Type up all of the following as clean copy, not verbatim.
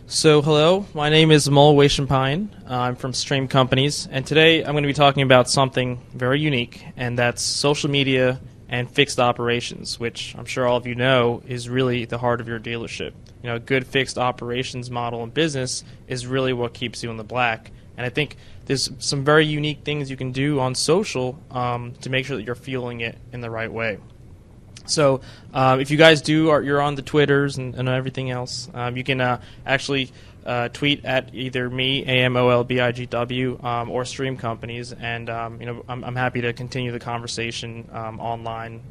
So, hello, my name is Amol Waishampayan. I'm from Stream Companies, and today I'm going to be talking about something very unique, and that's social media and fixed operations, which I'm sure all of you know is really the heart of your dealership. You know, a good fixed operations model in business is really what keeps you in the black, and I think there's some very unique things you can do on social to make sure that you're fueling it in the right way. So if you guys you're on the Twitters and everything else, you can actually tweet at either me, AMOLBIGW, or Stream Companies, and I'm happy to continue the conversation online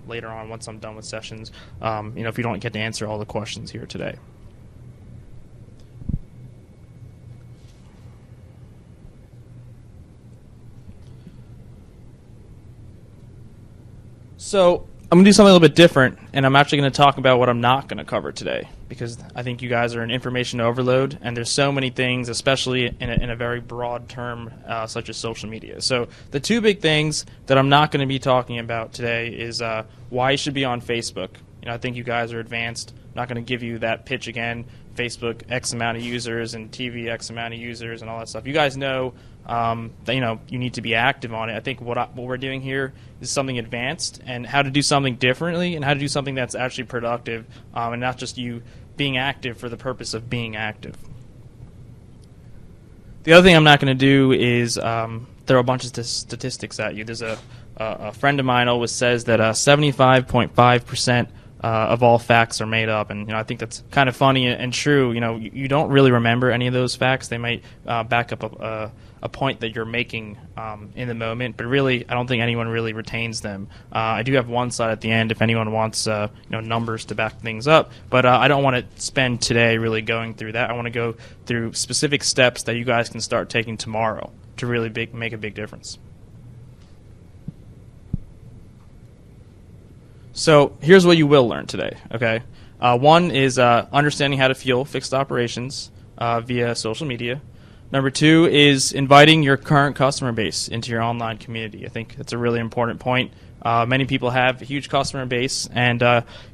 later on once I'm done with sessions, if you don't get to answer all the questions here today. So I'm going to do something a little bit different, and I'm actually going to talk about what I'm not going to cover today, because I think you guys are in information overload, and there's so many things, especially in a very broad term such as social media. So the two big things that I'm not going to be talking about today is why you should be on Facebook. I think you guys are advanced. I'm not going to give you that pitch again. Facebook X amount of users and TV X amount of users and all that stuff. You guys know that you need to be active on it. I think what we're doing here is something advanced, and how to do something differently, and how to do something that's actually productive, and not just you being active for the purpose of being active. The other thing I'm not going to do is throw a bunch of statistics at you. There's a friend of mine always says that 75.5% of all facts are made up, and I think that's kind of funny and true. You don't really remember any of those facts. They might back up a point that you're making in the moment, but really I don't think anyone really retains them. I do have one slide at the end if anyone wants numbers to back things up, but I don't want to spend today really going through that. I want to go through specific steps that you guys can start taking tomorrow to really make a big difference. So here's what you will learn today, okay? One is understanding how to fuel fixed operations via social media. Number two is inviting your current customer base into your online community. I think that's a really important point. Many people have a huge customer base, and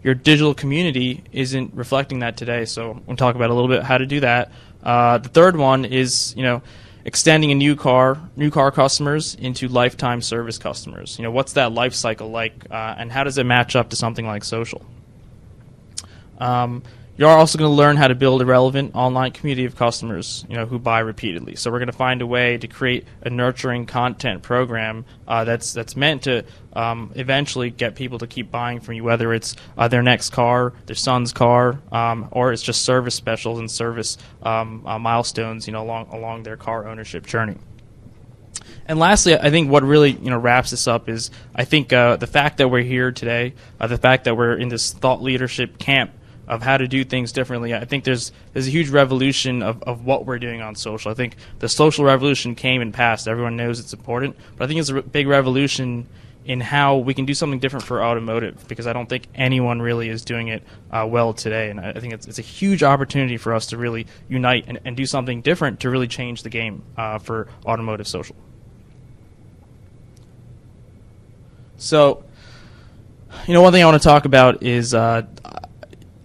your digital community isn't reflecting that today, so I'm going to talk about a little bit how to do that. The third one is, extending a new car customers into lifetime service customers. What's that life cycle like, and how does it match up to something like social? You're also going to learn how to build a relevant online community of customers, who buy repeatedly. So we're going to find a way to create a nurturing content program that's meant to eventually get people to keep buying from you, whether it's their next car, their son's car, or it's just service specials and service milestones, along their car ownership journey. And lastly, I think what really wraps this up is I think the fact that we're here today, the fact that we're in this thought leadership camp of how to do things differently. I think there's a huge revolution of what we're doing on social. I think the social revolution came and passed. Everyone knows it's important, but I think it's a big revolution in how we can do something different for automotive, because I don't think anyone really is doing it well today. And I think it's a huge opportunity for us to really unite and do something different to really change the game for automotive social. So, one thing I want to talk about is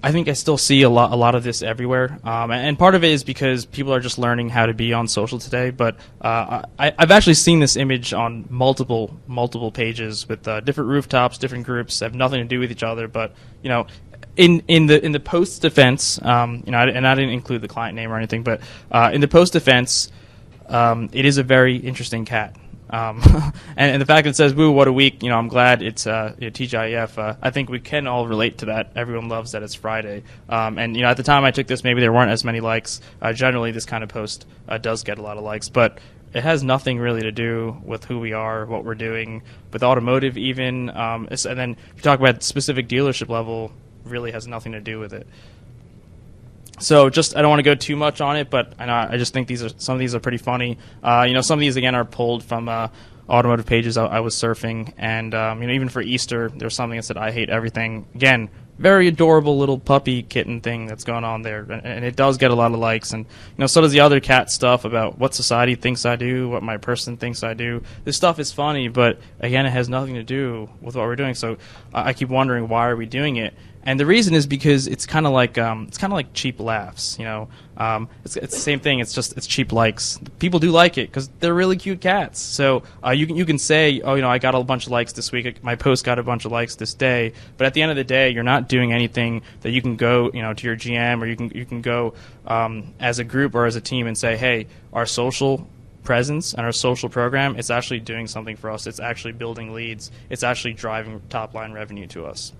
I think I still see a lot of this everywhere, and part of it is because people are just learning how to be on social today. But I've actually seen this image on multiple pages with different rooftops, different groups, have nothing to do with each other. But in the post defense, and I didn't include the client name or anything, but in the post defense, it is a very interesting cat. And the fact that it says "Woo, what a week!" I'm glad it's TGIF. I think we can all relate to that. Everyone loves that it's Friday. And at the time I took this, maybe there weren't as many likes. Generally, this kind of post does get a lot of likes, but it has nothing really to do with who we are, what we're doing with automotive, even. And then if you talk about specific dealership level, really has nothing to do with it. So I don't want to go too much on it, but I just think some of these are pretty funny. Some of these again are pulled from automotive pages I was surfing, and even for Easter, there's something that said "I hate everything." Again, very adorable little puppy kitten thing that's going on there, and it does get a lot of likes. And so does the other cat stuff about what society thinks I do, what my person thinks I do. This stuff is funny, but again, it has nothing to do with what we're doing. So I keep wondering, why are we doing it? And the reason is because it's kind of like cheap laughs, it's the same thing. It's cheap likes. People do like it because they're really cute cats. So you can say, oh, I got a bunch of likes this week. My post got a bunch of likes this day. But at the end of the day, you're not doing anything that you can go, to your GM, or you can go as a group or as a team and say, hey, our social presence and our social program, it's actually doing something for us. It's actually building leads. It's actually driving top line revenue to us.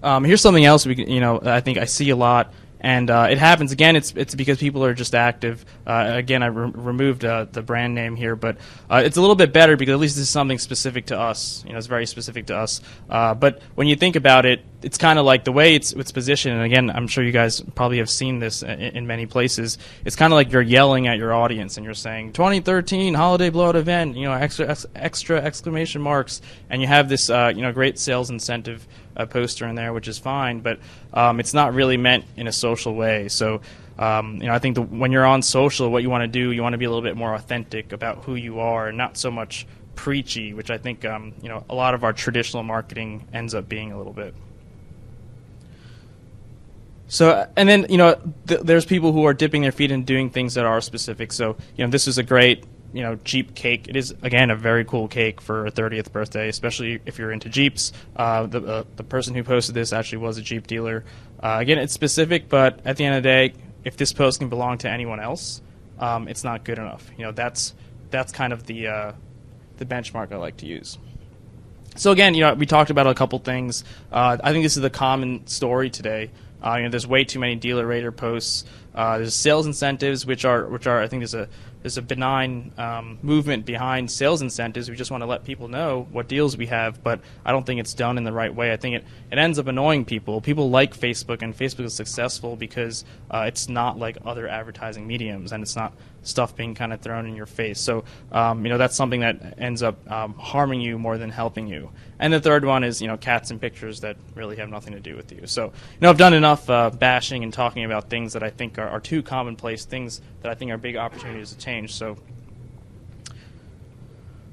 Here's something else I think I see a lot, and it happens again. It's because people are just active. Again, I removed the brand name here, but it's a little bit better because at least this is something specific to us. It's very specific to us. But when you think about it, it's kind of like the way it's positioned. And again, I'm sure you guys probably have seen this in many places. It's kind of like you're yelling at your audience and you're saying 2013 holiday blowout event. Extra exclamation marks, and you have this great sales incentive poster in there, which is fine, but it's not really meant in a social way. So I think when you're on social, what you want to do, you want to be a little bit more authentic about who you are, and not so much preachy, which I think a lot of our traditional marketing ends up being a little bit. So, and then there's people who are dipping their feet in doing things that are specific. So this is a great Jeep cake. It is, again, a very cool cake for a 30th birthday, especially if you're into Jeeps. The person who posted this actually was a Jeep dealer. Again, it's specific, but at the end of the day, if this post can belong to anyone else, it's not good enough. That's kind of the benchmark I like to use. So again, we talked about a couple things. I think this is the common story today. There's way too many dealer rater posts. There's sales incentives, which are I think there's a benign movement behind sales incentives. We just want to let people know what deals we have, but I don't think it's done in the right way. I think it ends up annoying people. People like Facebook, and Facebook is successful because it's not like other advertising mediums, and it's not stuff being kind of thrown in your face. So that's something that ends up harming you more than helping you. And the third one is cats and pictures that really have nothing to do with you. So I've done enough bashing and talking about things that I think are too commonplace, things that I think are big opportunities to change. So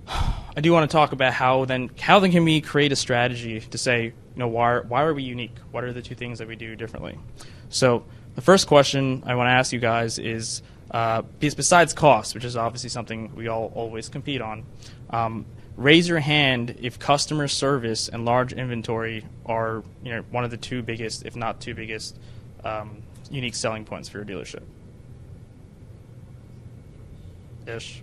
I do want to talk about how then can we create a strategy to say, why are we unique? What are the two things that we do differently? So the first question I want to ask you guys is, besides cost, which is obviously something we all always compete on, raise your hand if customer service and large inventory are one of the two biggest, if not two biggest, unique selling points for your dealership. Ish.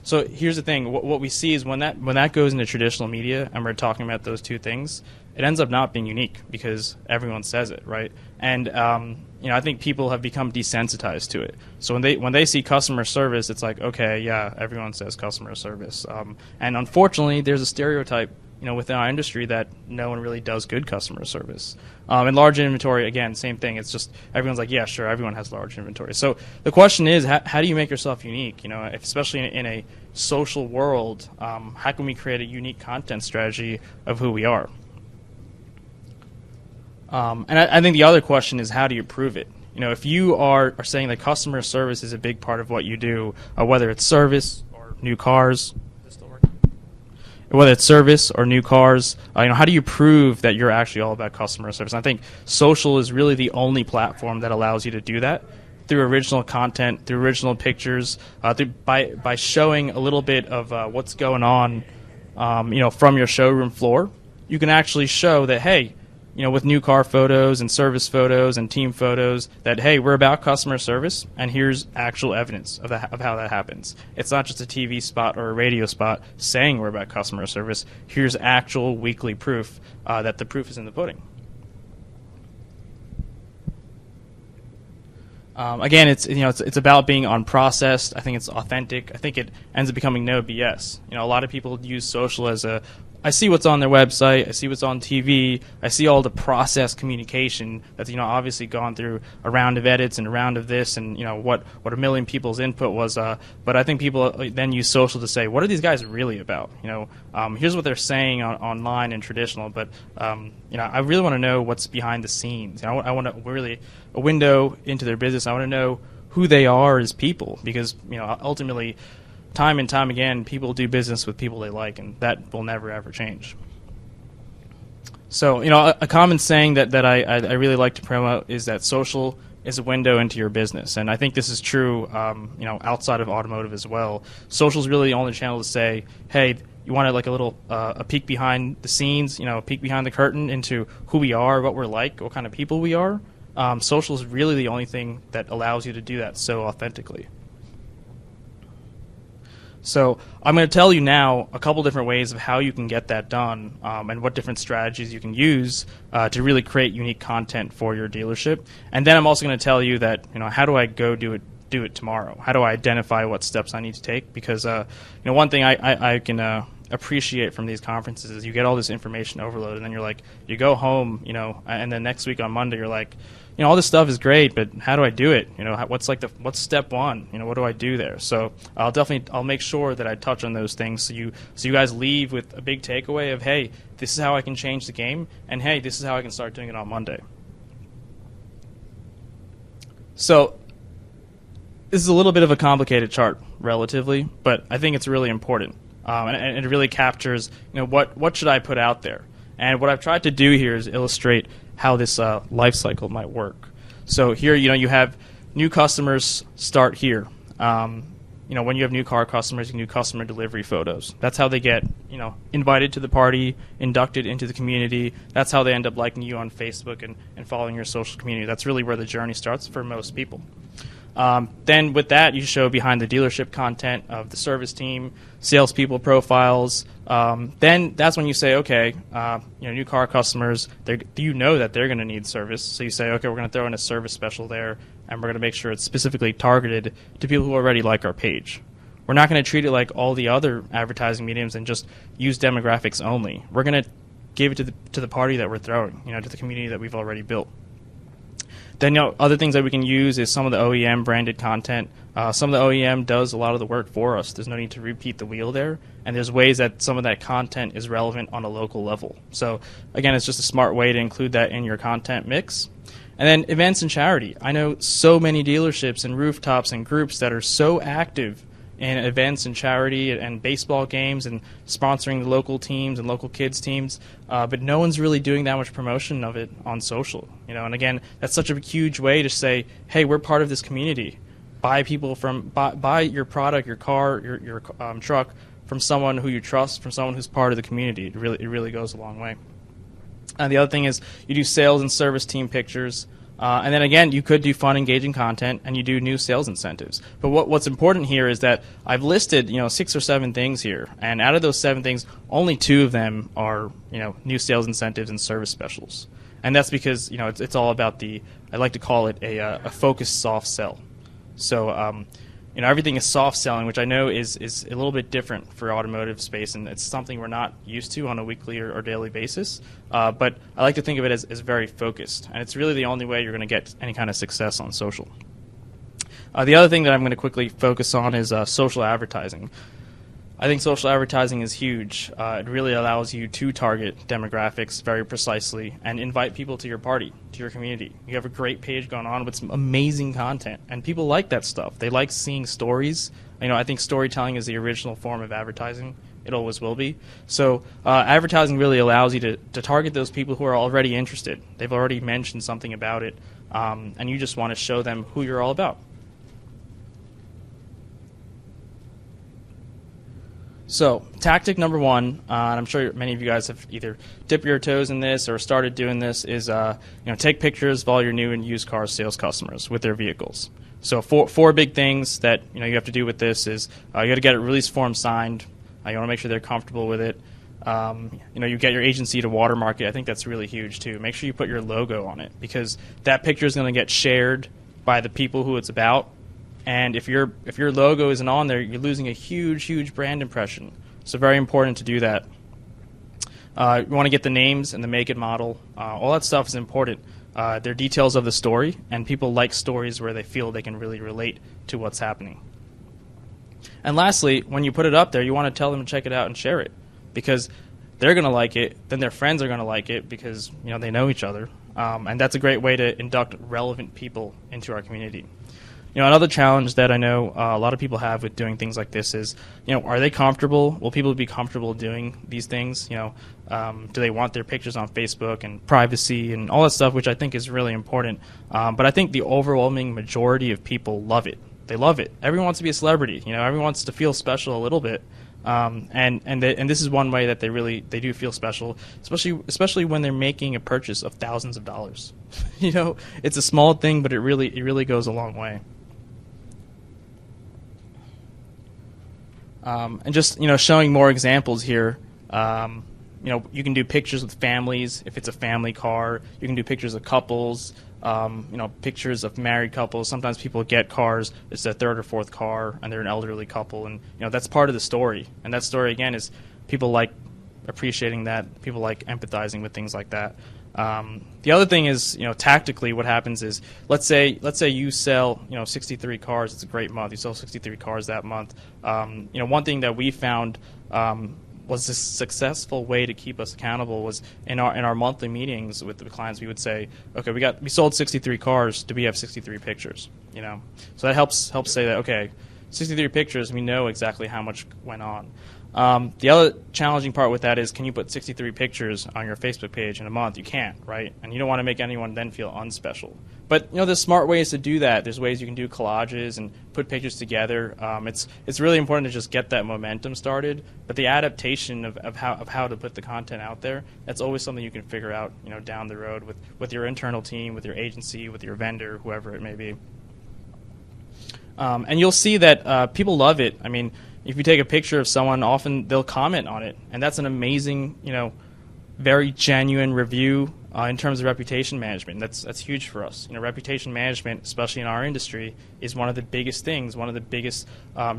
So here's the thing: what we see is when that goes into traditional media, and we're talking about those two things, it ends up not being unique because everyone says it, right? And I think people have become desensitized to it. So when they see customer service, it's like, okay, yeah, everyone says customer service. And unfortunately, there's a stereotype within our industry that no one really does good customer service. And large inventory, again, same thing. It's just everyone's like, yeah, sure, everyone has large inventory. So the question is, how do you make yourself unique? Especially in a social world, how can we create a unique content strategy of who we are? And I think the other question is, how do you prove it? If you are saying that customer service is a big part of what you do, whether it's service or new cars, whether it's service or new cars, how do you prove that you're actually all about customer service? And I think social is really the only platform that allows you to do that through original content, through original pictures, by showing a little bit of what's going on, from your showroom floor. You can actually show that, hey, with new car photos and service photos and team photos, that, hey, we're about customer service, and here's actual evidence of how that happens. It's not just a TV spot or a radio spot saying we're about customer service. Here's actual weekly proof that the proof is in the pudding. Again, it's about being unprocessed. I think it's authentic. I think it ends up becoming no BS. A lot of people use social as I see what's on their website, I see what's on TV, I see all the process communication that's obviously gone through a round of edits and a round of this, and what a million people's input was. But I think people then use social to say, what are these guys really about? Here's what they're saying online and traditional, but I really want to know what's behind the scenes. I want to really a window into their business. I want to know who they are as people, because ultimately, time and time again, people do business with people they like, and that will never ever change. So, a common saying that I really like to promote is that social is a window into your business. And I think this is true, outside of automotive as well. Social is really the only channel to say, hey, you want like a little a peek behind the scenes, a peek behind the curtain into who we are, what we're like, what kind of people we are. Social is really the only thing that allows you to do that so authentically. So I'm going to tell you now a couple different ways of how you can get that done, and what different strategies you can use to really create unique content for your dealership. And then I'm also going to tell you that, how do I go do it tomorrow? How do I identify what steps I need to take? Because one thing I can appreciate from these conferences is you get all this information overload, and then you go home, and then next week on Monday you're like, all this stuff is great, but how do I do it? What's step one? What do I do there? So I'll make sure that I touch on those things so you guys leave with a big takeaway of, hey, this is how I can change the game, and hey, this is how I can start doing it on Monday. So this is a little bit of a complicated chart, relatively, but I think it's really important, and it really captures, what should I put out there? And what I've tried to do here is illustrate how this life cycle might work. So here, you have new customers start here. When you have new car customers, you can do customer delivery photos. That's how they get, invited to the party, inducted into the community. That's how they end up liking you on Facebook and following your social community. That's really where the journey starts for most people. Then with that, you show behind the dealership content of the service team, salespeople profiles. Then that's when you say, okay, new car customers, you know that they're going to need service. So you say, okay, we're going to throw in a service special there, and we're going to make sure it's specifically targeted to people who already like our page. We're not going to treat it like all the other advertising mediums and just use demographics only. We're going to give it to the party that we're throwing, to the community that we've already built. Then other things that we can use is some of the OEM branded content. Some of the OEM does a lot of the work for us. There's no need to repeat the wheel there. And there's ways that some of that content is relevant on a local level. So again, it's just a smart way to include that in your content mix. And then events and charity. I know so many dealerships and rooftops and groups that are so active in events and charity and baseball games and sponsoring the local teams and local kids teams, but no one's really doing that much promotion of it on social. And again, that's such a huge way to say, hey, we're part of this community. Buy your product, your car, your truck from someone who you trust, from someone who's part of the community. It really goes a long way. And the other thing is you do sales and service team pictures. And then again, you could do fun, engaging content, and you do new sales incentives. But what's important here is that I've listed 6 or 7 things here, and out of those 7 things, only 2 of them are new sales incentives and service specials. And that's because it's all about I like to call it a focused soft sell. So everything is soft selling, which I know is a little bit different for automotive space, and it's something we're not used to on a weekly or daily basis. But I like to think of it as very focused, and it's really the only way you're going to get any kind of success on social. The other thing that I'm going to quickly focus on is social advertising. I think social advertising is huge. It really allows you to target demographics very precisely and invite people to your party, to your community. You have a great page going on with some amazing content, and people like that stuff. They like seeing stories. I think storytelling is the original form of advertising. It always will be. So advertising really allows you to target those people who are already interested. They've already mentioned something about it, and you just want to show them who you're all about. So tactic number 1, and I'm sure many of you guys have either dipped your toes in this or started doing this, is take pictures of all your new and used car sales customers with their vehicles. So four big things that you have to do with this is you got to get a release form signed. You want to make sure they're comfortable with it. You get your agency to watermark it. I think that's really huge too. Make sure you put your logo on it, because that picture is going to get shared by the people who it's about. And if your logo isn't on there, you're losing a huge brand impression. So very important to do that. You want to get the names and the make and model. All that stuff is important. They're details of the story, and people like stories where they feel they can really relate to what's happening. And lastly, when you put it up there, you want to tell them to check it out and share it, because they're going to like it. Then their friends are going to like it because they know each other, and that's a great way to induct relevant people into our community. Another challenge that I know a lot of people have with doing things like this is, are they comfortable? Will people be comfortable doing these things? Do they want their pictures on Facebook and privacy and all that stuff, which I think is really important. But I think the overwhelming majority of people love it. They love it. Everyone wants to be a celebrity. Everyone wants to feel special a little bit. And this is one way that they do feel special, especially when they're making a purchase of thousands of dollars. It's a small thing, but it really goes a long way. And just showing more examples here. You can do pictures with families if it's a family car. You can do pictures of couples. Pictures of married couples. Sometimes people get cars. It's their third or fourth car, and they're an elderly couple, and that's part of the story. And that story again is people like appreciating that. People like empathizing with things like that. The other thing is, tactically, what happens is, let's say you sell 63 cars. It's a great month. You sell 63 cars that month. One thing that we found was a successful way to keep us accountable was in our monthly meetings with the clients. We would say, okay, we sold 63 cars. Do we have 63 pictures? So that helps say that, okay, 63 pictures. We know exactly how much went on. The other challenging part with that is, can you put 63 pictures on your Facebook page in a month? You can't, right? And you don't want to make anyone then feel unspecial. But there's smart ways to do that. There's ways you can do collages and put pictures together. It's really important to just get that momentum started. But the adaptation of how to put the content out there, that's always something you can figure out down the road with your internal team, with your agency, with your vendor, whoever it may be. And you'll see that people love it. I mean, if you take a picture of someone, often they'll comment on it, and that's an amazing, very genuine review in terms of reputation management. That's huge for us. Reputation management, especially in our industry, is one of the biggest things, one of the biggest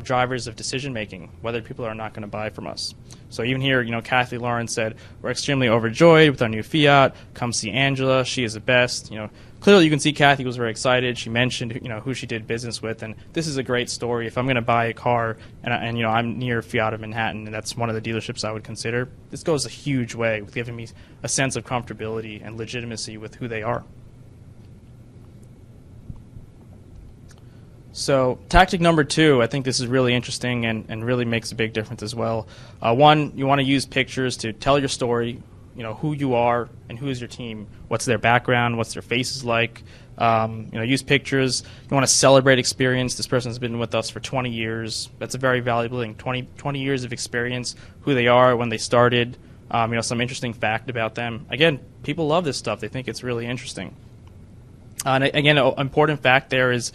drivers of decision making, whether people are not going to buy from us. So even here, Kathy Lawrence said, "We're extremely overjoyed with our new Fiat. Come see Angela. She is the best." Clearly you can see Kathy was very excited. She mentioned who she did business with, and this is a great story. If I'm going to buy a car and I'm near Fiat of Manhattan, and that's one of the dealerships I would consider, this goes a huge way with giving me a sense of comfortability and legitimacy with who they are. So tactic number 2, I think this is really interesting and really makes a big difference as well. One, you want to use pictures to tell your story, who you are and who is your team, what's their background, what's their faces like. Use pictures. You want to celebrate experience. This person's been with us for 20 years. That's a very valuable thing. 20 years of experience, who they are, when they started, some interesting fact about them. Again, people love this stuff. They think it's really interesting. And again, an important fact there is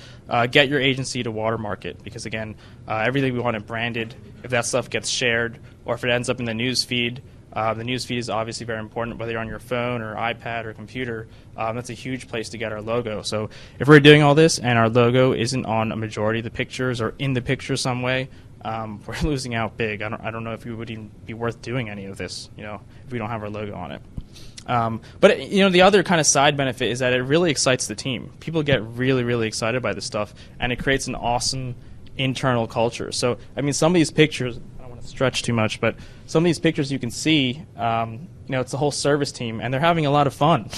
get your agency to watermark it, because again, everything we want it branded. If that stuff gets shared or if it ends up in the news feed, the news feed is obviously very important, whether you're on your phone or iPad or computer. That's a huge place to get our logo. So if we're doing all this and our logo isn't on a majority of the pictures or in the picture some way, we're losing out big. I don't know if we would even be worth doing any of this, if we don't have our logo on it. But the other kind of side benefit is that it really excites the team. People get really, really excited by this stuff, and it creates an awesome internal culture. So some of these pictures, I don't want to stretch too much, but some of these pictures you can see, it's the whole service team, and they're having a lot of fun.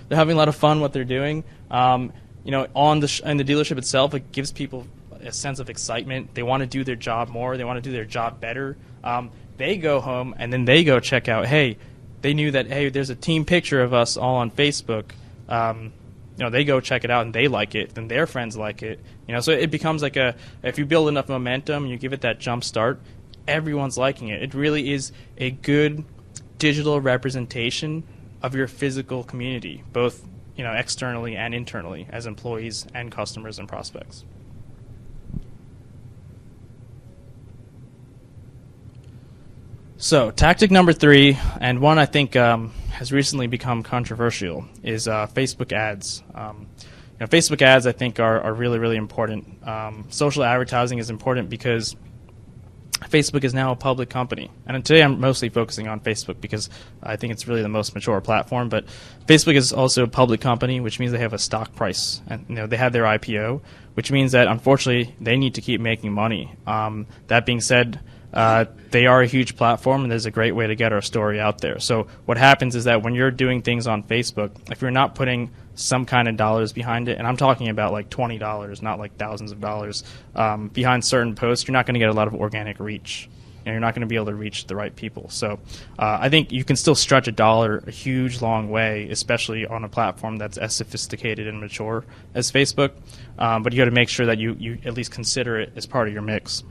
They're having a lot of fun what they're doing. In the dealership itself, it gives people a sense of excitement. They want to do their job more. They want to do their job better. They go home, and then they go check out, they knew that, there's a team picture of us all on Facebook. They go check it out and they like it, then their friends like it. So it becomes like if you build enough momentum, you give it that jump start, everyone's liking it. It really is a good digital representation of your physical community, both externally and internally, as employees and customers and prospects. So tactic number 3, and one I think has recently become controversial, is Facebook ads. Facebook ads, I think, are really, really important. Social advertising is important because Facebook is now a public company. And today I'm mostly focusing on Facebook because I think it's really the most mature platform. But Facebook is also a public company, which means they have a stock price. And they had their IPO, which means that, unfortunately, they need to keep making money. That being said, they are a huge platform, and there's a great way to get our story out there. So what happens is that when you're doing things on Facebook, if you're not putting some kind of dollars behind it, and I'm talking about like $20, not like thousands of dollars, behind certain posts, you're not going to get a lot of organic reach. You're not going to be able to reach the right people. So I think you can still stretch a dollar a huge, long way, especially on a platform that's as sophisticated and mature as Facebook. But you got to make sure that you at least consider it as part of your mix.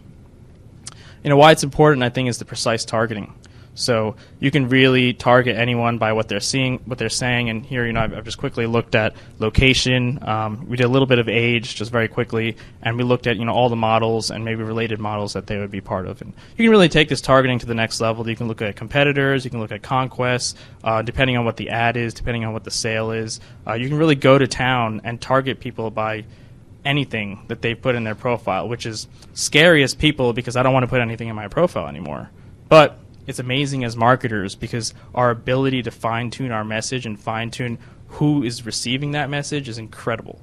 Why it's important, I think, is the precise targeting. So you can really target anyone by what they're seeing, what they're saying. And here, I've just quickly looked at location. We did a little bit of age, just very quickly, and we looked at all the models and maybe related models that they would be part of. And you can really take this targeting to the next level. You can look at competitors, you can look at conquests, depending on what the ad is, depending on what the sale is. You can really go to town and target people by anything that they put in their profile, which is scary as people because I don't want to put anything in my profile anymore. But it's amazing as marketers because our ability to fine-tune our message and fine-tune who is receiving that message is incredible.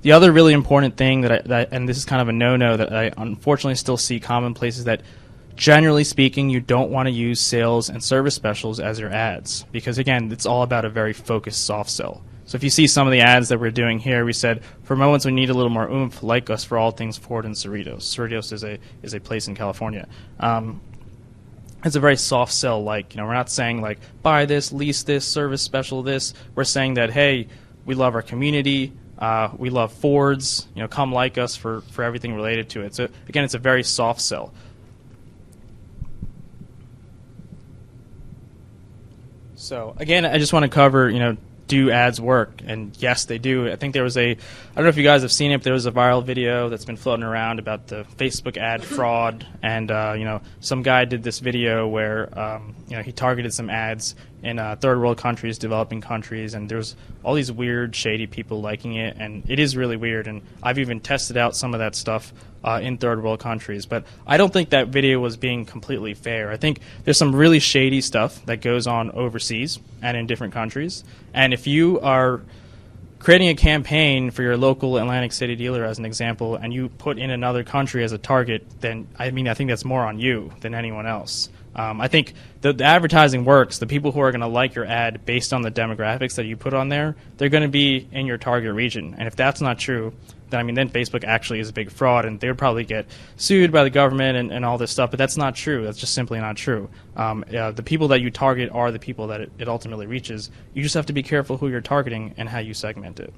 The other really important thing and this is kind of a no-no that I unfortunately still see commonplace, is that generally speaking, you don't want to use sales and service specials as your ads because, again, it's all about a very focused soft sell. So if you see some of the ads that we're doing here, we said, for moments we need a little more oomph, like us for all things Ford and Cerritos. Cerritos is a place in California. It's a very soft sell. We're not saying like buy this, lease this, service special this. We're saying that, hey, we love our community. We love Fords. Come like us for everything related to it. So again, it's a very soft sell. So again, I just want to cover, do ads work? And yes, they do. I think there was I don't know if you guys have seen it, but there was a viral video that's been floating around about the Facebook ad fraud. And, some guy did this video where, he targeted some ads in third world countries, developing countries, and there's all these weird, shady people liking it. And it is really weird. And I've even tested out some of that stuff in third world countries. But I don't think that video was being completely fair. I think there's some really shady stuff that goes on overseas and in different countries. And if you are creating a campaign for your local Atlantic City dealer, as an example, and you put in another country as a target, then I think that's more on you than anyone else. I think the advertising works. The people who are going to like your ad based on the demographics that you put on there, they're going to be in your target region. And if that's not true, then Facebook actually is a big fraud, and they would probably get sued by the government and all this stuff. But that's not true. That's just simply not true. The people that you target are the people that it ultimately reaches. You just have to be careful who you're targeting and how you segment it.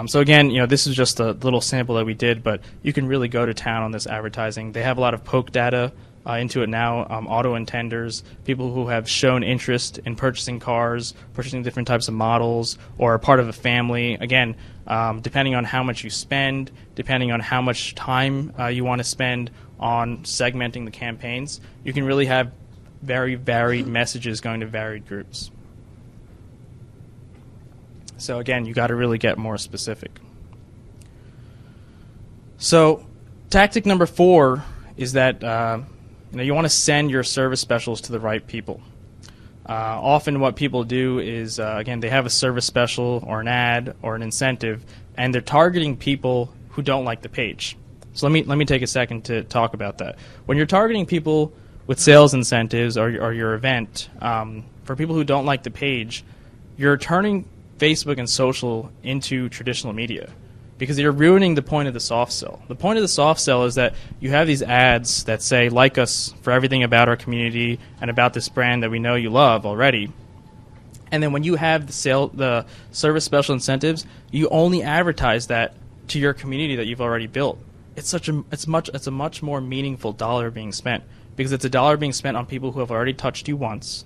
So again, this is just a little sample that we did, but you can really go to town on this advertising. They have a lot of poke data into it now, auto intenders, people who have shown interest in purchasing cars, purchasing different types of models, or are part of a family. Again, depending on how much you spend, depending on how much time you want to spend on segmenting the campaigns, you can really have very varied messages going to varied groups. So again, you got to really get more specific. So tactic number 4 is that you want to send your service specials to the right people. Often what people do is, again, they have a service special or an ad or an incentive, and they're targeting people who don't like the page. So let me take a second to talk about that. When you're targeting people with sales incentives or your event, for people who don't like the page, you're turning Facebook and social into traditional media because you're ruining the point of the soft sell. The point of the soft sell is that you have these ads that say, like us for everything about our community and about this brand that we know you love already. And then when you have the service special incentives, you only advertise that to your community that you've already built. It's a much more meaningful dollar being spent because it's a dollar being spent on people who have already touched you once,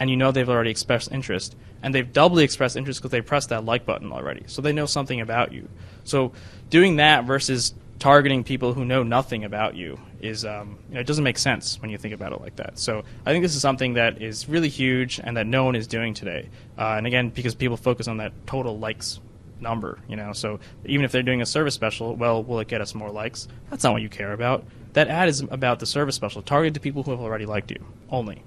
and you know they've already expressed interest, and they've doubly expressed interest because they pressed that like button already, so they know something about you. So doing that versus targeting people who know nothing about you is, it doesn't make sense when you think about it like that. So I think this is something that is really huge and that no one is doing today. And again, because people focus on that total likes number, so even if they're doing a service special, well, will it get us more likes? That's not what you care about. That ad is about the service special, targeted to people who have already liked you, only.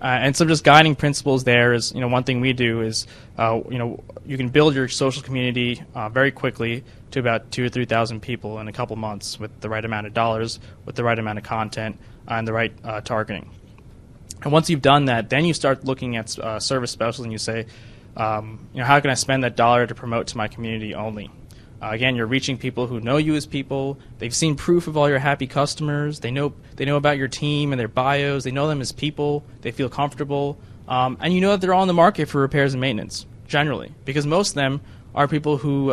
And some just guiding principles there is, one thing we do is, you can build your social community very quickly to about 2,000 or 3,000 people in a couple months with the right amount of dollars, with the right amount of content, and the right targeting. And once you've done that, then you start looking at service specials and you say, how can I spend that dollar to promote to my community only? Again, you're reaching people who know you as people. They've seen proof of all your happy customers. They know about your team and their bios. They know them as people. They feel comfortable. And you know that they're all in the market for repairs and maintenance, generally, because most of them are people who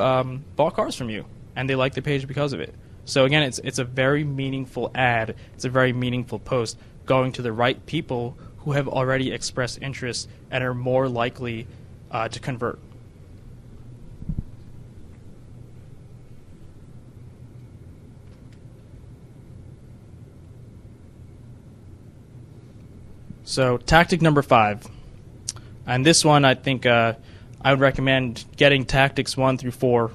bought cars from you, and they like the page because of it. So again, it's a very meaningful ad. It's a very meaningful post going to the right people who have already expressed interest and are more likely to convert. So tactic number 5, and this one I think I would recommend getting tactics 1 through 4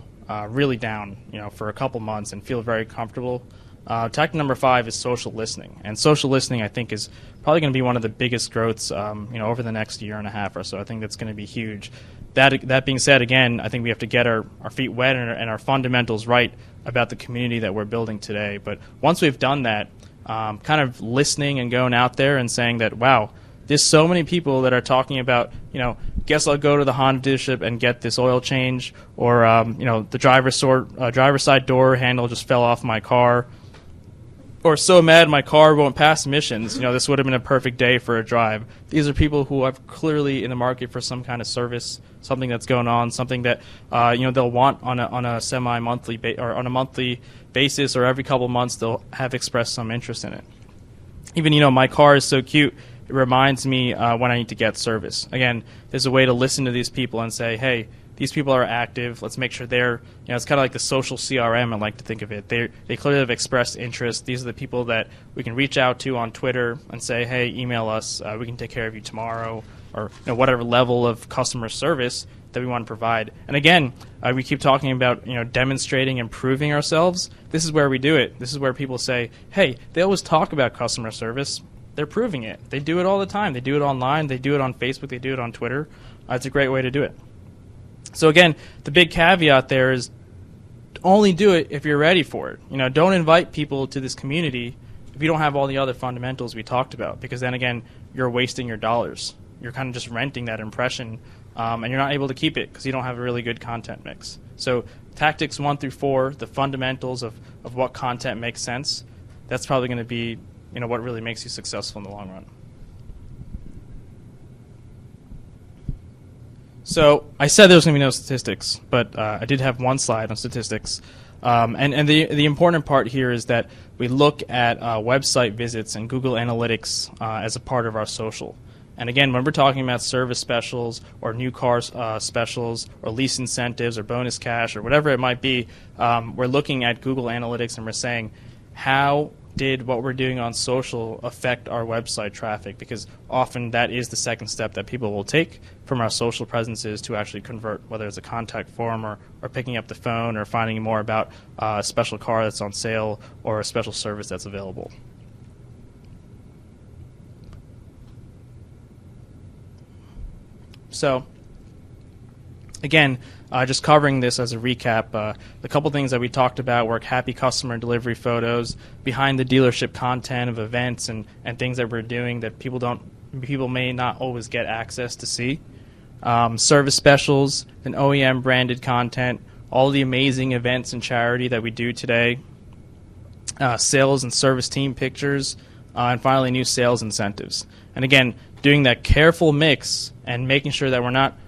really down, for a couple months and feel very comfortable. Tactic number 5 is social listening, and social listening I think is probably going to be one of the biggest growths, over the next year and a half or so. I think that's going to be huge. That being said, again, I think we have to get our feet wet and our fundamentals right about the community that we're building today. But once we've done that, kind of listening and going out there and saying that, wow, there's so many people that are talking about, guess I'll go to the Honda dealership and get this oil change, or, the driver's side door handle just fell off my car, or so mad my car won't pass emissions. This would have been a perfect day for a drive. These are people who are clearly in the market for some kind of service, something that's going on, something that they'll want on a semi-monthly or on a monthly basis, or every couple months they'll have expressed some interest in it. Even my car is so cute, it reminds me when I need to get service. Again, there's a way to listen to these people and say, hey, these people are active. Let's make sure they're, it's kind of like the social CRM, I like to think of it. They clearly have expressed interest. These are the people that we can reach out to on Twitter and say, hey, email us. We can take care of you tomorrow, or whatever level of customer service that we want to provide. And again, we keep talking about demonstrating and proving ourselves. This is where we do it. This is where people say, hey, they always talk about customer service. They're proving it. They do it all the time. They do it online. They do it on Facebook. They do it on Twitter. It's a great way to do it. So again, the big caveat there is only do it if you're ready for it. Don't invite people to this community if you don't have all the other fundamentals we talked about, because then again, you're wasting your dollars. You're kind of just renting that impression, and you're not able to keep it because you don't have a really good content mix. So tactics 1 through 4, the fundamentals of what content makes sense, that's probably going to be what really makes you successful in the long run. So I said there was going to be no statistics, but I did have one slide on statistics. And the important part here is that we look at website visits and Google Analytics as a part of our social. And again, when we're talking about service specials or new car specials or lease incentives or bonus cash or whatever it might be, we're looking at Google Analytics and we're saying, how did what we're doing on social affect our website traffic? Because often that is the second step that people will take from our social presences to actually convert, whether it's a contact form or picking up the phone or finding more about a special car that's on sale or a special service that's available. So again, just covering this as a recap, the couple things that we talked about were happy customer delivery photos, behind the dealership content of events and things that we're doing that people may not always get access to see, service specials, and OEM branded content, all the amazing events and charity that we do today, sales and service team pictures, and finally new sales incentives. And again, doing that careful mix and making sure that we're not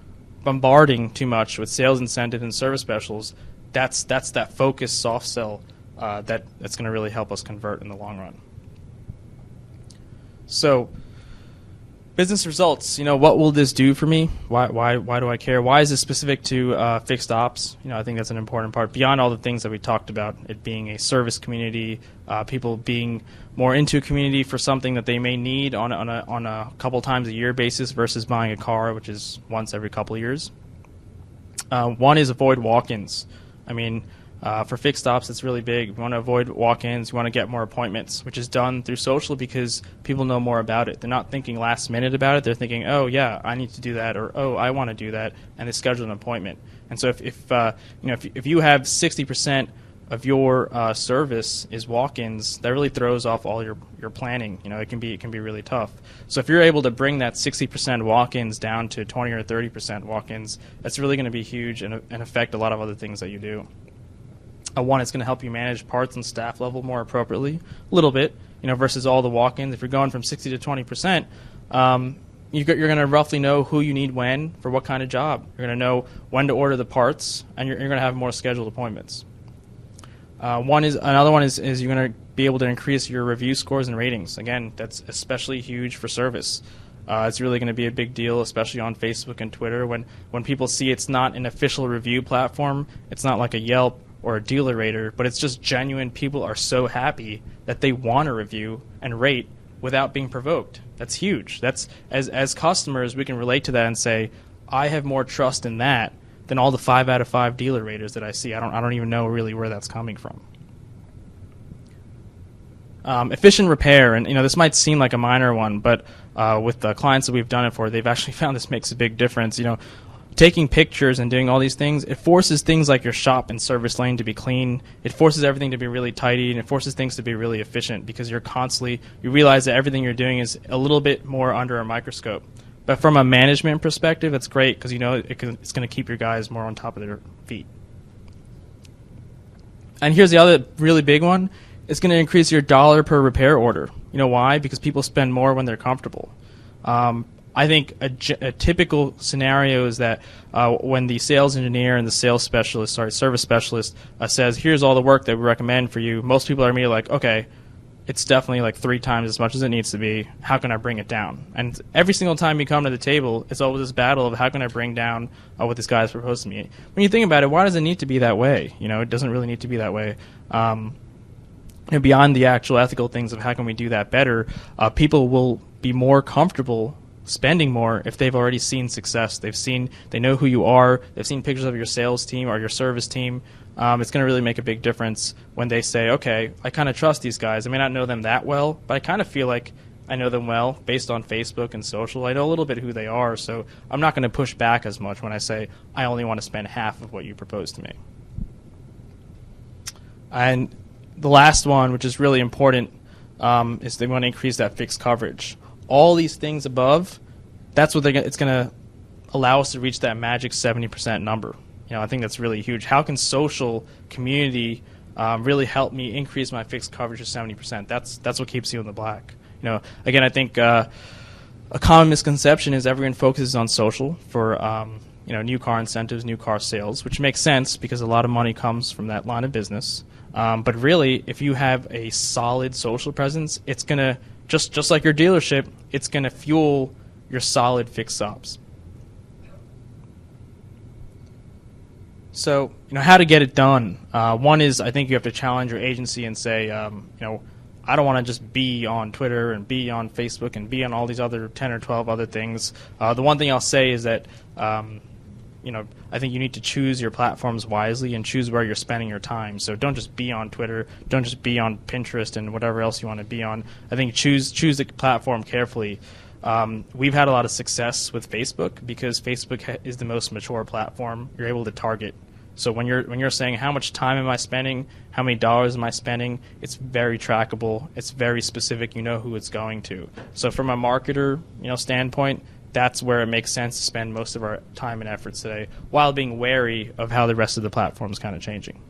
bombarding too much with sales incentives and service specials, that's that focused soft sell that's going to really help us convert in the long run. So business results, what will this do for me? Why do I care? Why is this specific to fixed ops? I think that's an important part. Beyond all the things that we talked about, it being a service community, people being more into a community for something that they may need on a couple times a year basis versus buying a car, which is once every couple of years. One is avoid walk-ins. I mean, For fixed ops, it's really big. We want to avoid walk-ins. We want to get more appointments, which is done through social because people know more about it. They're not thinking last minute about it. They're thinking, oh, yeah, I need to do that, or oh, I want to do that, and they schedule an appointment. And so if you have 60% of your service is walk-ins, that really throws off all your planning. It can be really tough. So if you're able to bring that 60% walk-ins down to 20 or 30% walk-ins, that's really going to be huge and affect a lot of other things that you do. One, it's going to help you manage parts and staff level more appropriately, a little bit, versus all the walk-ins. If you're going from 60 to 20%, you're going to roughly know who you need when for what kind of job. You're going to know when to order the parts, and you're going to have more scheduled appointments. Another one is you're going to be able to increase your review scores and ratings. Again, that's especially huge for service. It's really going to be a big deal, especially on Facebook and Twitter. When people see it's not an official review platform, it's not like a Yelp or a Dealer Rater, but it's just genuine. People are so happy that they want to review and rate without being provoked. That's huge. That's as customers, we can relate to that and say, I have more trust in that than all the 5 out of 5 Dealer Raters that I see. I don't even know really where that's coming from. Efficient repair, and this might seem like a minor one, but with the clients that we've done it for, they've actually found this makes a big difference. Taking pictures and doing all these things, it forces things like your shop and service lane to be clean. It forces everything to be really tidy, and it forces things to be really efficient because you realize that everything you're doing is a little bit more under a microscope. But from a management perspective, it's great because it's going to keep your guys more on top of their feet. And here's the other really big one. It's going to increase your dollar per repair order. Why? Because people spend more when they're comfortable. I think a typical scenario is that when the sales engineer and the service specialist says, here's all the work that we recommend for you, most people are immediately like, okay, it's definitely like 3 times as much as it needs to be. How can I bring it down? And every single time you come to the table, it's always this battle of how can I bring down what this guy has proposed to me. When you think about it, why does it need to be that way? It doesn't really need to be that way. Beyond the actual ethical things of how can we do that better, people will be more comfortable spending more if they've already seen success. They know who you are. They've seen pictures of your sales team or your service team. It's going to really make a big difference when they say, okay, I kind of trust these guys. I may not know them that well, but I kind of feel like I know them well based on Facebook and social. I know a little bit who they are, so I'm not going to push back as much when I say I only want to spend half of what you propose to me. And the last one, which is really important, is they want to increase that fixed coverage. All these things above, that's what it's going to allow us to reach that magic 70% number. I think that's really huge. How can social community really help me increase my fixed coverage to 70%? That's what keeps you in the black. Again, I think a common misconception is everyone focuses on social for new car incentives, new car sales, which makes sense because a lot of money comes from that line of business. But really, if you have a solid social presence, it's going to, just like your dealership, it's going to fuel your solid fixed ops. So, how to get it done. One is, I think you have to challenge your agency and say, I don't want to just be on Twitter and be on Facebook and be on all these other 10 or 12 other things. The one thing I'll say is that, I think you need to choose your platforms wisely and choose where you're spending your time. So don't just be on Twitter. Don't just be on Pinterest and whatever else you want to be on. I think choose the platform carefully. We've had a lot of success with Facebook because Facebook is the most mature platform. You're able to target. So when you're saying how much time am I spending, how many dollars am I spending, it's very trackable. It's very specific. You know who it's going to. So from a marketer standpoint, that's where it makes sense to spend most of our time and efforts today, while being wary of how the rest of the platform is kind of changing.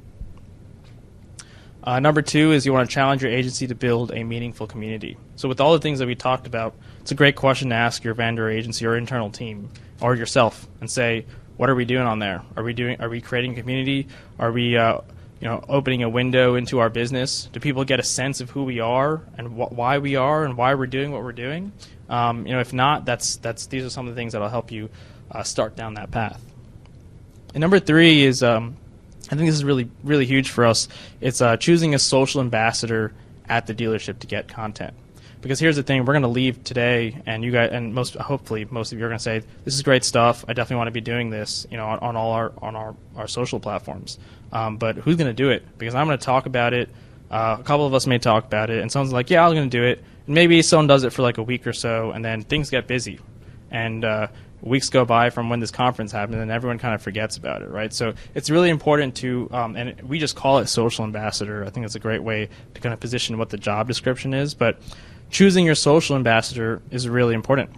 Number 2 is you want to challenge your agency to build a meaningful community. So with all the things that we talked about, it's a great question to ask your vendor agency or internal team or yourself and say, what are we doing on there? Are we creating community? Are we opening a window into our business? Do people get a sense of who we are and why we are and why we're doing what we're doing? If not, these are some of the things that will help you start down that path. And number 3 is, I think this is really, really huge for us. It's choosing a social ambassador at the dealership to get content. Because here's the thing: we're going to leave today, and you guys, and hopefully most of you are going to say, "This is great stuff. I definitely want to be doing this," on all our social platforms. But who's going to do it? Because I'm going to talk about it. A couple of us may talk about it, and someone's like, "Yeah, I'm going to do it." And maybe someone does it for like a week or so, and then things get busy, and weeks go by from when this conference happened, and everyone kind of forgets about it, right? So it's really important to, and we just call it social ambassador. I think it's a great way to kind of position what the job description is, but choosing your social ambassador is really important.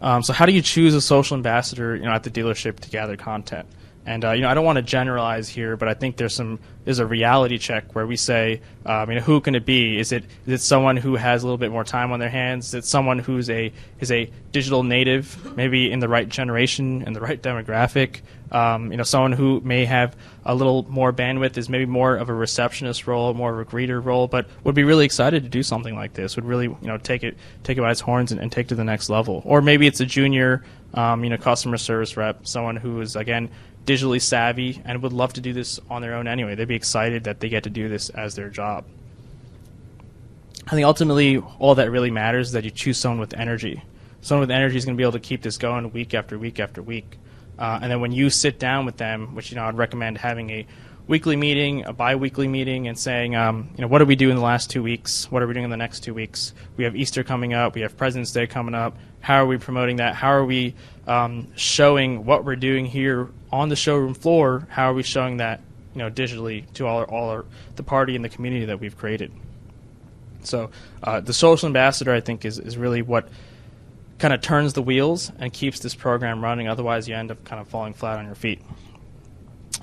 So how do you choose a social ambassador, at the dealership to gather content? And I don't want to generalize here, but I think there's a reality check where we say, who can it be? Is it someone who has a little bit more time on their hands? Is it someone who's is a digital native, maybe in the right generation and the right demographic? Someone who may have a little more bandwidth, is maybe more of a receptionist role, more of a greeter role, but would be really excited to do something like this. Would really take it by its horns and take it to the next level. Or maybe it's a junior, customer service rep, someone who is again digitally savvy and would love to do this on their own anyway. They'd be excited that they get to do this as their job. I think ultimately all that really matters is that you choose someone with energy. Someone with energy is going to be able to keep this going week after week after week. And then when you sit down with them, which I'd recommend having a weekly meeting, a bi-weekly meeting, and saying, what did we do in the last 2 weeks? What are we doing in the next 2 weeks? We have Easter coming up. We have President's Day coming up. How are we promoting that? How are we showing what we're doing here on the showroom floor? How are we showing that, digitally to all the party and the community that we've created? So the social ambassador, I think, is really what kind of turns the wheels and keeps this program running. Otherwise, you end up kind of falling flat on your feet.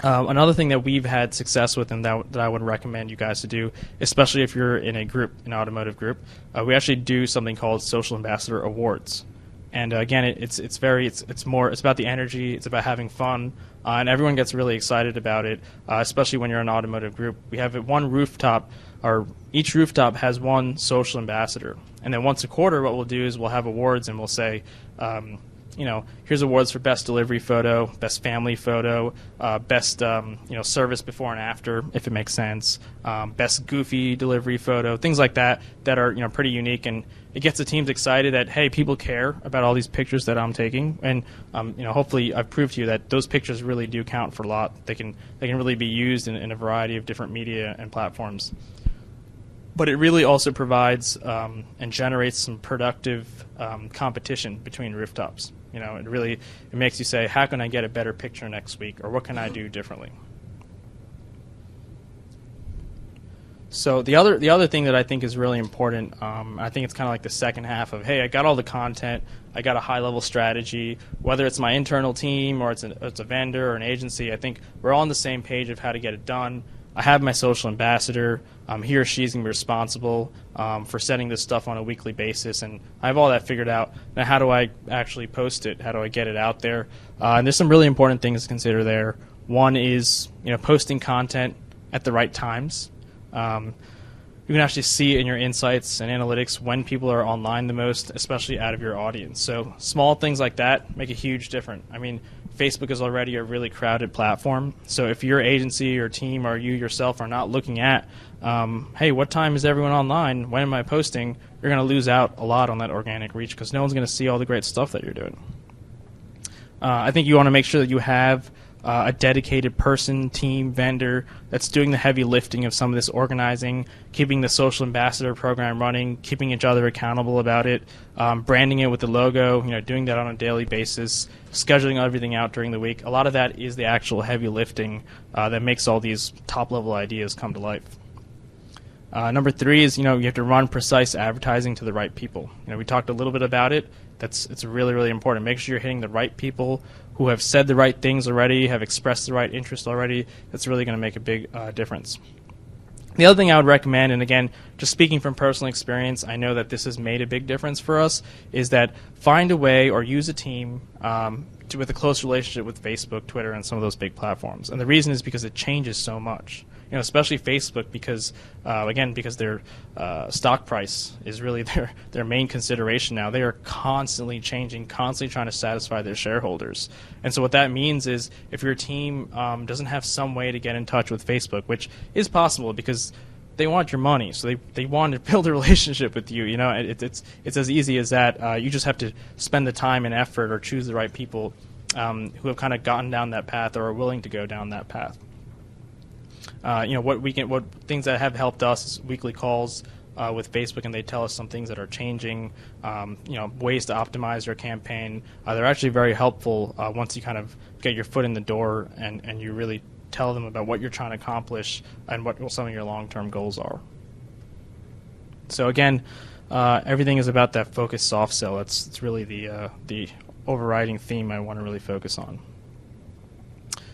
Another thing that we've had success with and that I would recommend you guys to do, especially if you're in a group, an automotive group, we actually do something called Social Ambassador Awards. And again, it's about the energy, it's about having fun, and everyone gets really excited about it, especially when you're an automotive group. We have one rooftop, or each rooftop has one social ambassador. And then once a quarter, what we'll do is we'll have awards, and we'll say, here's awards for best delivery photo, best family photo, best service before and after, if it makes sense, best goofy delivery photo, things like that are pretty unique, and it gets the teams excited that, hey, people care about all these pictures that I'm taking, and hopefully I've proved to you that those pictures really do count for a lot. They can really be used in a variety of different media and platforms. But it really also provides and generates some productive competition between rooftops. It makes you say, how can I get a better picture next week, or what can I do differently? So the other thing that I think is really important, I think it's kind of like the second half of, hey, I got all the content, I got a high-level strategy, whether it's my internal team or it's a vendor or an agency, I think we're all on the same page of how to get it done. I have my social ambassador. He or she's going to be responsible for setting this stuff on a weekly basis, and I have all that figured out. Now, how do I actually post it? How do I get it out there? And there's some really important things to consider there. One is posting content at the right times. You can actually see in your insights and analytics when people are online the most, especially out of your audience. So small things like that make a huge difference. I mean, Facebook is already a really crowded platform. So if your agency or team or you yourself are not looking at, hey, what time is everyone online? When am I posting? You're going to lose out a lot on that organic reach because no one's going to see all the great stuff that you're doing. I think you want to make sure that you have a dedicated person, team, vendor that's doing the heavy lifting of some of this organizing, keeping the social ambassador program running, keeping each other accountable about it, branding it with the logo, doing that on a daily basis, scheduling everything out during the week. A lot of that is the actual heavy lifting that makes all these top-level ideas come to life. Number 3 is, you have to run precise advertising to the right people. We talked a little bit about it. It's really, really important. Make sure you're hitting the right people who have said the right things already, have expressed the right interest already. That's really going to make a big difference. The other thing I would recommend, and again, just speaking from personal experience, I know that this has made a big difference for us, is that find a way or use a team with a close relationship with Facebook, Twitter, and some of those big platforms. And the reason is because it changes so much. Especially Facebook, because because their stock price is really their main consideration now. They are constantly changing, constantly trying to satisfy their shareholders. And so what that means is if your team doesn't have some way to get in touch with Facebook, which is possible because they want your money, so they want to build a relationship with you. You know, it's as easy as that. You just have to spend the time and effort, or choose the right people who have kind of gotten down that path or are willing to go down that path. You know, what things that have helped us is weekly calls with Facebook, and they tell us some things that are changing. You know, ways to optimize your campaign. They're actually very helpful once you kind of get your foot in the door and you really tell them about what you're trying to accomplish and what some of your long-term goals are. So again, everything is about that focused soft sell. It's really the overriding theme I want to really focus on.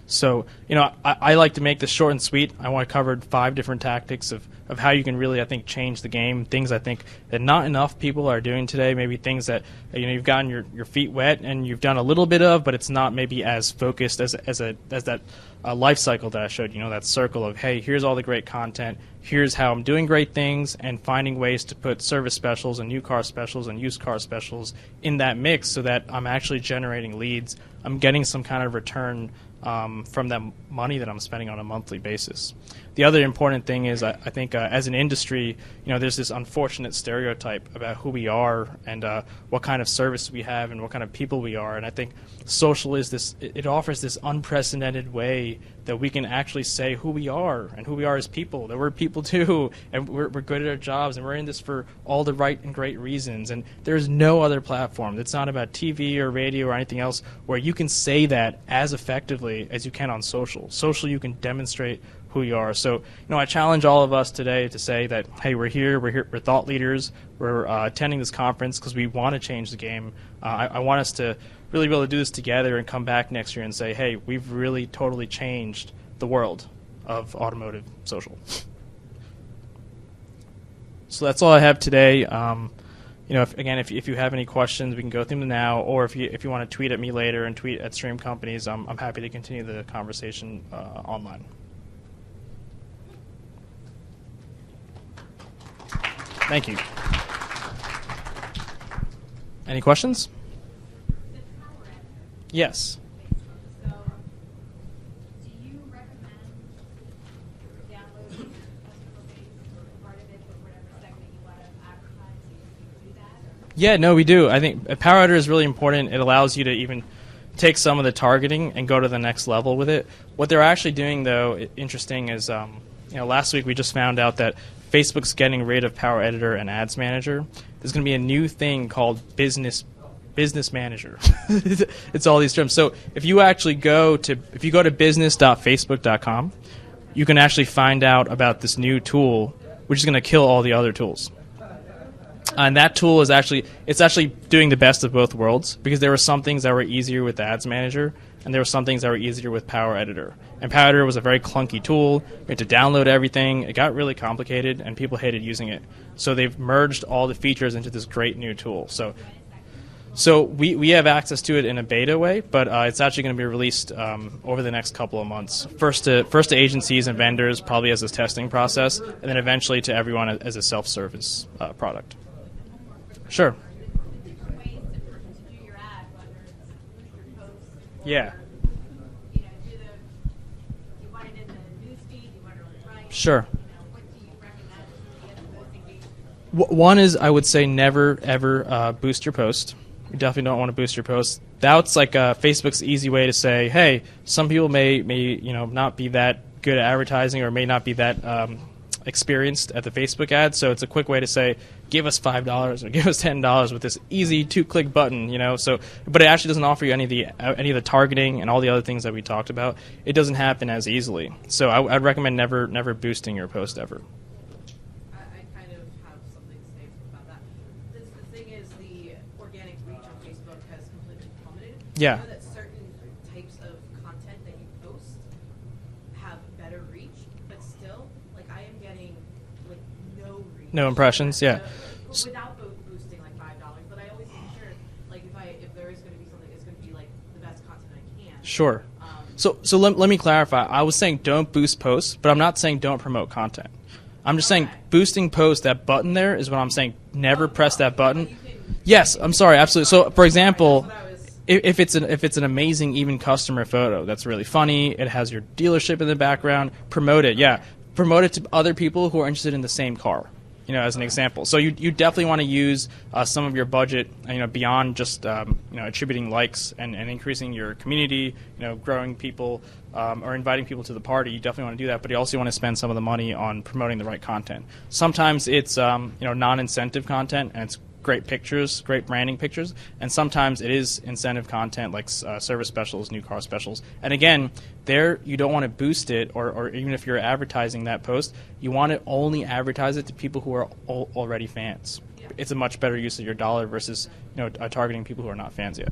So, you know, I like to make this short and sweet. I want to cover 5 different tactics of how you can really, I think, change the game. Things I think that not enough people are doing today. Maybe things that, you know, you've gotten your feet wet and you've done a little bit of, but it's not maybe as focused as that life cycle that I showed. You know, that circle of, hey, here's all the great content. Here's how I'm doing great things, and finding ways to put service specials and new car specials and used car specials in that mix so that I'm actually generating leads. I'm getting some kind of return from that money that I'm spending on a monthly basis. The other important thing is I think as an industry, you know, there's this unfortunate stereotype about who we are and what kind of service we have and what kind of people we are. And I think social is this, it offers this unprecedented way that we can actually say who we are and who we are as people, that we're people too, and we're good at our jobs, and we're in this for all the right and great reasons. And there's no other platform that's not about TV or radio or anything else where you can say that as effectively as you can on social. Social, you can demonstrate who you are. So, you know, I challenge all of us today to say that, hey, we're here, we're thought leaders, we're attending this conference because we want to change the game. I want us to really be able to do this together and come back next year and say, hey, we've really totally changed the world of automotive social. So that's all I have today. You know, if you have any questions, we can go through them now, or if you want to tweet at me later and tweet at Stream Companies, I'm happy to continue the conversation online. Thank you. Any questions? Yes. So, do you recommend downloading a customer base or part of it, or whatever segment you want to advertise? Do you do that? Or? Yeah, no, we do. I think Power Editor is really important. It allows you to even take some of the targeting and go to the next level with it. What they're actually doing, though, interesting, is you know, last week we just found out that Facebook's getting rid of Power Editor and Ads Manager. There's going to be a new thing called Business Manager. It's all these terms. So if you go to business.facebook.com, you can actually find out about this new tool, which is going to kill all the other tools. And that tool is actually doing the best of both worlds, because there were some things that were easier with Ads Manager, and there were some things that were easier with Power Editor. And Power Editor was a very clunky tool. You had to download everything. It got really complicated, and people hated using it. So they've merged all the features into this great new tool. So we have access to it in a beta way, but it's actually going to be released over the next couple of months. First to agencies and vendors, probably as a testing process, and then eventually to everyone as a self-service product. Sure. Different ways to do your ad, whether it's your posts. Yeah. You know, do you want it in the newsfeed? You want it on the right? Sure. You know, what do you recommend to get the posting engagement? One is, I would say, never ever boost your post. You definitely don't want to boost your post. That's like Facebook's easy way to say, hey, some people may not be that good at advertising, or may not be that experienced at the Facebook ad. So it's a quick way to say, give us $5 or give us $10 with this easy 2-click button. You know, so but it actually doesn't offer you any of the targeting and all the other things that we talked about. It doesn't happen as easily. So I'd recommend never boosting your post ever. I kind of have something to say about that. The thing is, the organic reach on Facebook has completely plummeted. Yeah. I know that certain types of content that you post have better reach, but still, like, I am getting like no reach. No impressions, yeah. Without boosting like $5, but I always make sure, like, if there is going to be something, it's going to be like the best content I can. Sure. So let me clarify. I was saying don't boost posts, but I'm not saying don't promote content. I'm just saying boosting posts, that button there is what I'm saying. Never press that button. Yes, I'm sorry, absolutely. So, for example, if it's an amazing even customer photo that's really funny, it has your dealership in the background, promote it. Yeah, promote it to other people who are interested in the same car. As an example. So you definitely want to use some of your budget, beyond just attributing likes and increasing your community, growing people or inviting people to the party. You definitely want to do that, but you also want to spend some of the money on promoting the right content. Sometimes it's non-incentive content, and it's great pictures, great branding pictures, and sometimes it is incentive content like service specials, new car specials. And again, there you don't want to boost it, or even if you're advertising that post, you want to only advertise it to people who are already fans. Yeah. It's a much better use of your dollar versus targeting people who are not fans yet.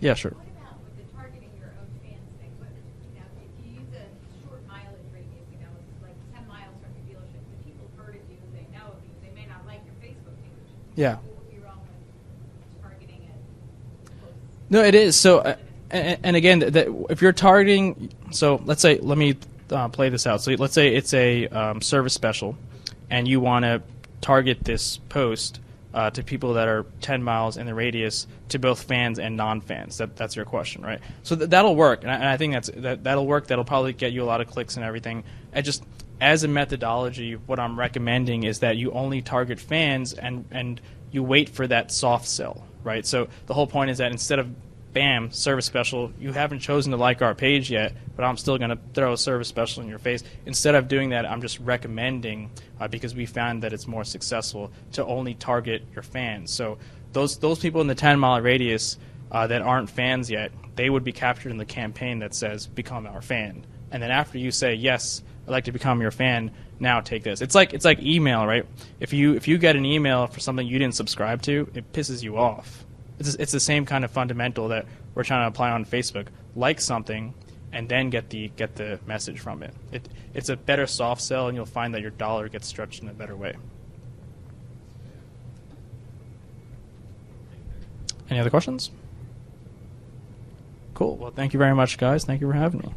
Yeah, sure. What about with the targeting your own fans thing? What, if you use a short mileage radius, like 10 miles from your dealership, the people heard of you, they know of you, they may not like your Facebook page. Yeah. What would be wrong with targeting it close? No, it is. So, and again, if you're targeting, so let me play this out. So let's say it's a service special, and you want to target this post to people that are 10 miles in the radius, to both fans and non-fans. That's your question, right? So that'll work, and I think that'll work. That'll probably get you a lot of clicks and everything. As a methodology, what I'm recommending is that you only target fans and you wait for that soft sell, right? So the whole point is that instead of bam, service special, you haven't chosen to like our page yet, but I'm still going to throw a service special in your face. Instead of doing that, I'm just recommending, because we found that it's more successful, to only target your fans. So those people in the 10-mile radius that aren't fans yet, they would be captured in the campaign that says, become our fan. And then after you say, yes, I'd like to become your fan, now take this. It's like email, right? If you get an email for something you didn't subscribe to, it pisses you off. It's the same kind of fundamental that we're trying to apply on Facebook. Like something, and then get the message from it. It's a better soft sell, and you'll find that your dollar gets stretched in a better way. Any other questions? Cool. Well, thank you very much, guys. Thank you for having me.